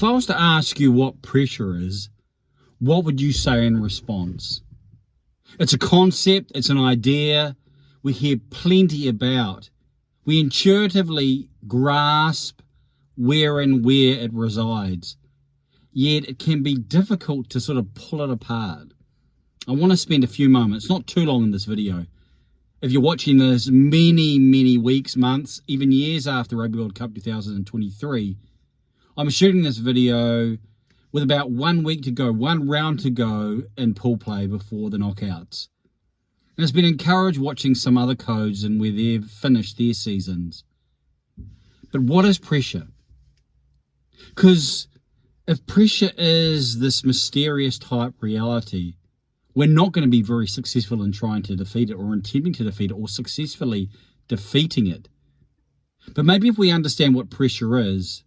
I was to ask you what pressure is, what would you say in response? It's a concept, it's an idea we hear plenty about. We intuitively grasp where it resides, yet it can be difficult to sort of pull it apart. I want to spend a few moments, not too long in this video. If you're watching this many weeks, months, even years after Rugby World Cup 2023, I'm shooting this video with about 1 week to go, one round to go in pool play before the knockouts. And it's been encouraged watching some other codes and where they've finished their seasons. But what is pressure? Because if pressure is this mysterious type reality, we're not going to be very successful in trying to defeat it or intending to defeat it or successfully defeating it. But maybe if we understand what pressure is,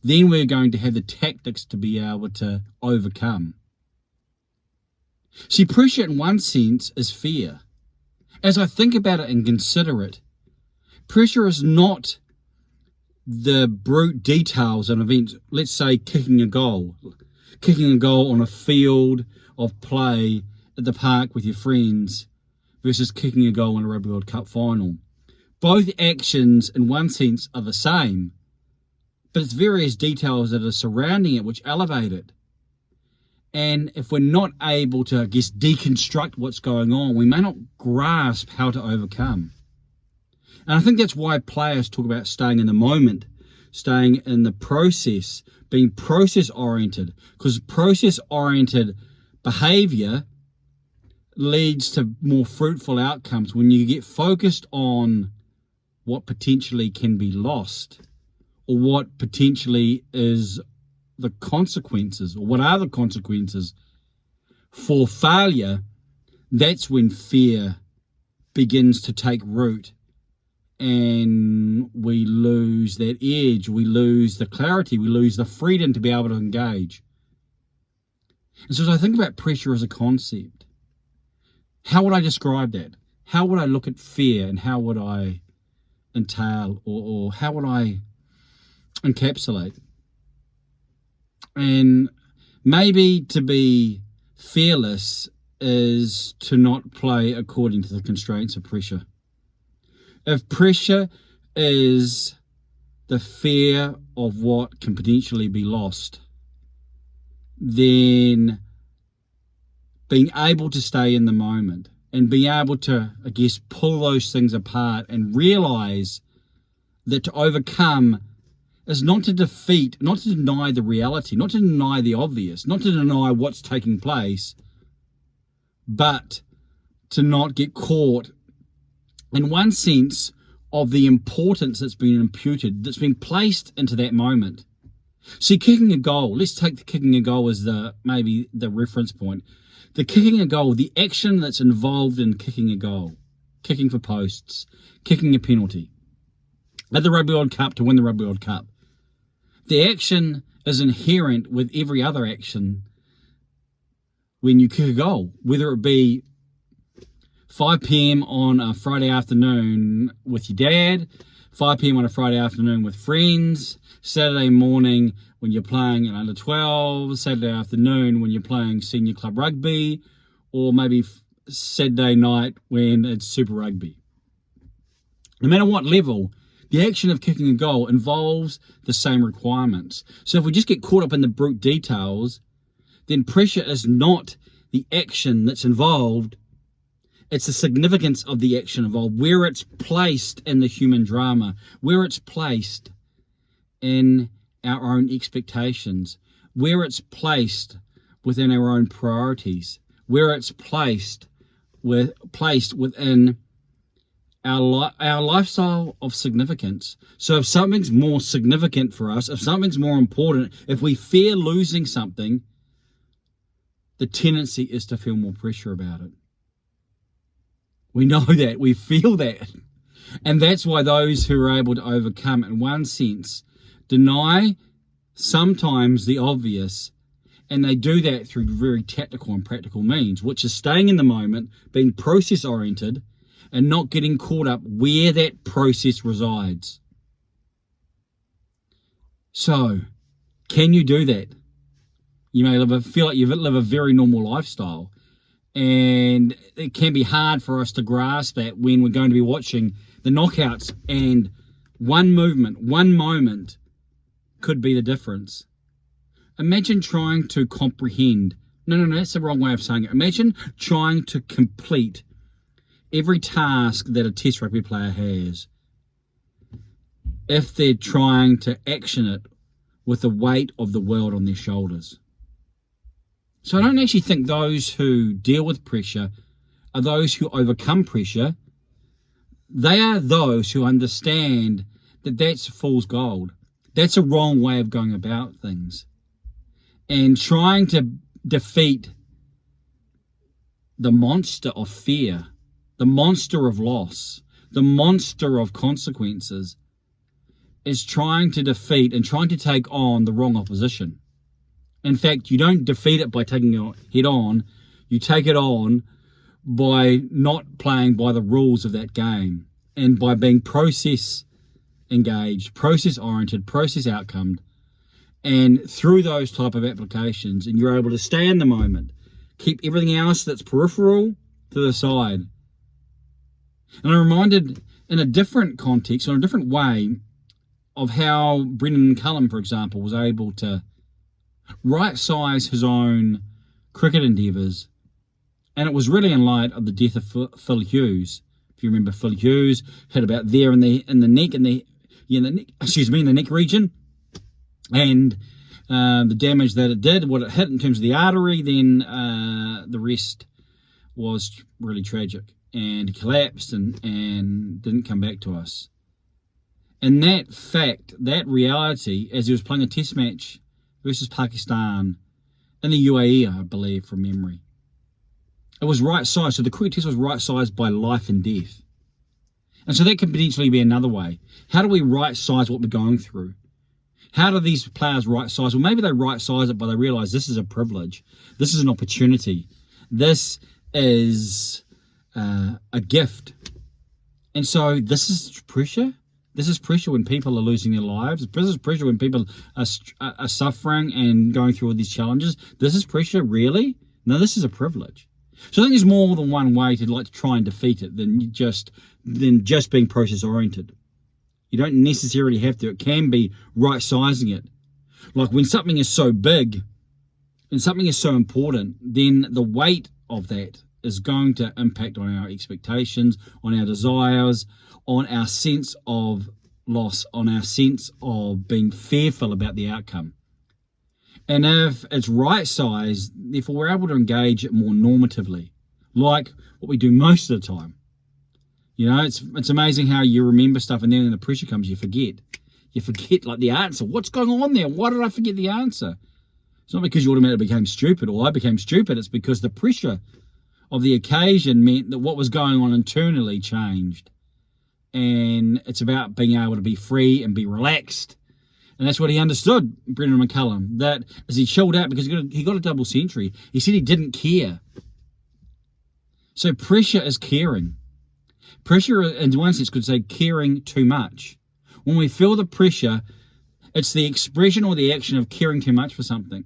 then we're going to have the tactics to be able to overcome. See, pressure in one sense is fear. As I think about it and consider it, pressure is not the brute details of events. Let's say kicking a goal on a field of play at the park with your friends versus kicking a goal in a Rugby World Cup final. Both actions in one sense are the same, but it's various details that are surrounding it which elevate it. And if we're not able to, I guess, deconstruct what's going on, we may not grasp how to overcome. And I think that's why players talk about staying in the moment, staying in the process, being process-oriented, because process-oriented behavior leads to more fruitful outcomes when you get focused on what potentially can be lost or what potentially is the consequences or what are the consequences for failure. That's when fear begins to take root and we lose that edge, we lose the clarity, we lose the freedom to be able to engage. And so as I think about pressure as a concept, how would I describe that? How would I look at fear and how would I entail or how would I encapsulate? And maybe to be fearless is to not play according to the constraints of pressure. If pressure is the fear of what can potentially be lost, then being able to stay in the moment and being able to, I guess, pull those things apart and realize that to overcome is not to defeat, not to deny the reality, not to deny the obvious, not to deny what's taking place, but to not get caught in one sense of the importance that's been imputed, that's been placed into that moment. See, kicking a goal, let's take the kicking a goal as maybe the reference point. The kicking a goal, the action that's involved in kicking a goal, kicking for posts, kicking a penalty. At the Rugby World Cup, to win the Rugby World Cup, the action is inherent with every other action when you kick a goal, whether it be 5 p.m. on a Friday afternoon with your dad, 5 p.m. on a Friday afternoon with friends, Saturday morning when you're playing in under 12, Saturday afternoon when you're playing senior club rugby, or maybe Saturday night when it's Super Rugby. No matter what level, the action of kicking a goal involves the same requirements. So if we just get caught up in the brute details, then pressure is not the action that's involved, it's the significance of the action involved, where it's placed in the human drama, where it's placed in our own expectations, where it's placed within our own priorities, where it's placed within our lifestyle of significance. So if something's more significant for us, if something's more important, if we fear losing something, the tendency is to feel more pressure about it. We know that, we feel that. And that's why those who are able to overcome, in one sense, deny sometimes the obvious, and they do that through very tactical and practical means, which is staying in the moment, being process-oriented, and not getting caught up where that process resides. So, Can you do that? You may feel like you live a very normal lifestyle, and it can be hard for us to grasp that when we're going to be watching the knockouts, and one movement, one moment could be the difference. Imagine trying to comprehend. No, that's the wrong way of saying it. Imagine trying to complete every task that a Test rugby player has if they're trying to action it with the weight of the world on their shoulders. So I don't actually think those who deal with pressure are those who overcome pressure. They are those who understand that that's fool's gold. That's a wrong way of going about things. And trying to defeat the monster of fear, the monster of loss, the monster of consequences, is trying to defeat and trying to take on the wrong opposition. In fact, you don't defeat it by taking it head on. You take it on by not playing by the rules of that game, and by being process engaged, process oriented, process outcomed. And through those type of applications, and you're able to stay in the moment, keep everything else that's peripheral to the side. And I'm reminded in a different context, or in a different way, of how Brendan McCullum, for example, was able to right-size his own cricket endeavours. And it was really in light of the death of Phil Hughes. If you remember, Phil Hughes hit about there in the neck, in the neck region, and the damage that it did, what it hit in terms of the artery, then the rest was really tragic. And he collapsed and didn't come back to us. And that fact, that reality, as he was playing a test match versus Pakistan in the UAE, I believe, from memory, it was right-sized. So the cricket test was right-sized by life and death. And so that could potentially be another way. How do we right-size what we're going through? How do these players right-size? Well, maybe they right-size it, but they realise this is a privilege. This is an opportunity. This is a gift. And so this is pressure. This is pressure when people are losing their lives. This is pressure when people are suffering and going through all these challenges. This is pressure, really? No, this is a privilege. So I think there's more than one way to try and defeat it than just being process oriented. You don't necessarily have to. It can be right sizing it. Like when something is so big and something is so important, then the weight of that is going to impact on our expectations, on our desires, on our sense of loss, on our sense of being fearful about the outcome. And if it's right-sized, therefore we're able to engage it more normatively, like what we do most of the time. You know, it's amazing how you remember stuff, and then when the pressure comes, you forget. You forget, like, the answer. What's going on there? Why did I forget the answer? It's not because you automatically became stupid or I became stupid. It's because the pressure of the occasion meant that what was going on internally changed. And it's about being able to be free and be relaxed. And that's what he understood, Brendan McCullum, that as he chilled out, because he got a double century, he said he didn't care. So pressure is caring. Pressure, in one sense, could say caring too much. When we feel the pressure, it's the expression or the action of caring too much for something.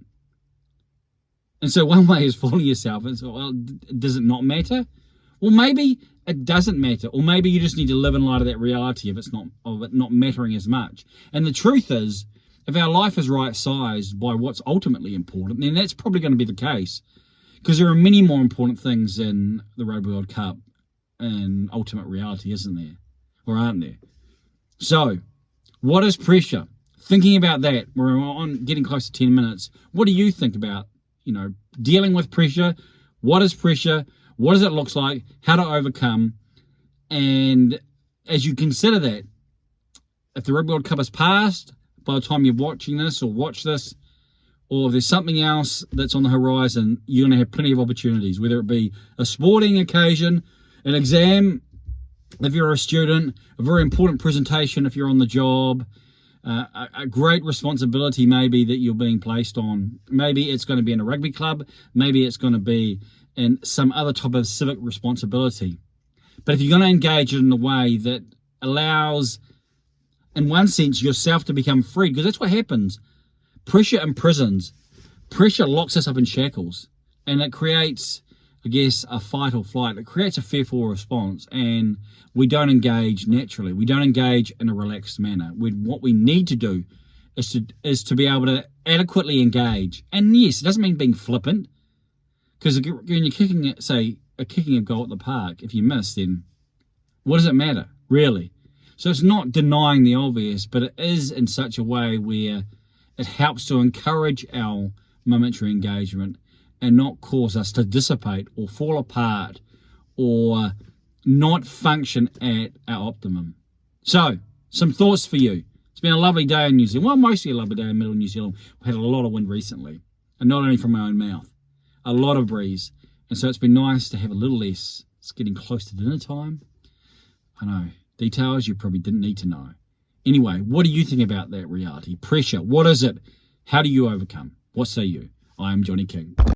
And so one way is fooling yourself and say, well, does it not matter? Well, maybe it doesn't matter, or maybe you just need to live in light of that reality of it not mattering as much. And the truth is, if our life is right-sized by what's ultimately important, then that's probably going to be the case, because there are many more important things in the Rugby World Cup and ultimate reality, isn't there? Or aren't there? So, what is pressure? Thinking about that, we're on getting close to 10 minutes. What do you think about, dealing with pressure? What is pressure? What does it look like? How to overcome? And as you consider that, if the Rugby World Cup has passed by the time you're watching this or watch this, or if there's something else that's on the horizon, you're going to have plenty of opportunities, whether it be a sporting occasion, an exam, if you're a student, a very important presentation if you're on the job, a great responsibility maybe that you're being placed on. Maybe it's going to be in a rugby club, maybe it's going to be in some other type of civic responsibility. But if you're going to engage it in a way that allows, in one sense, yourself to become free, because that's what happens. Pressure imprisons. Pressure locks us up in shackles, and it creates, I guess, a fight or flight. It creates a fearful response, and we don't engage naturally. We don't engage in a relaxed manner. What we need to do is to be able to adequately engage. And yes, it doesn't mean being flippant, because when you're kicking it, say, kicking a goal at the park, if you miss, then what does it matter, really? So it's not denying the obvious, but it is in such a way where it helps to encourage our momentary engagement and not cause us to dissipate or fall apart or not function at our optimum. So, some thoughts for you. It's been a lovely day in New Zealand. Well, mostly a lovely day in middle New Zealand. We've had a lot of wind recently, and not only from my own mouth, a lot of breeze. And so it's been nice to have a little less. It's getting close to dinner time. I know, details you probably didn't need to know. Anyway, what do you think about that reality? Pressure, what is it? How do you overcome? What say you? I am Johnny King.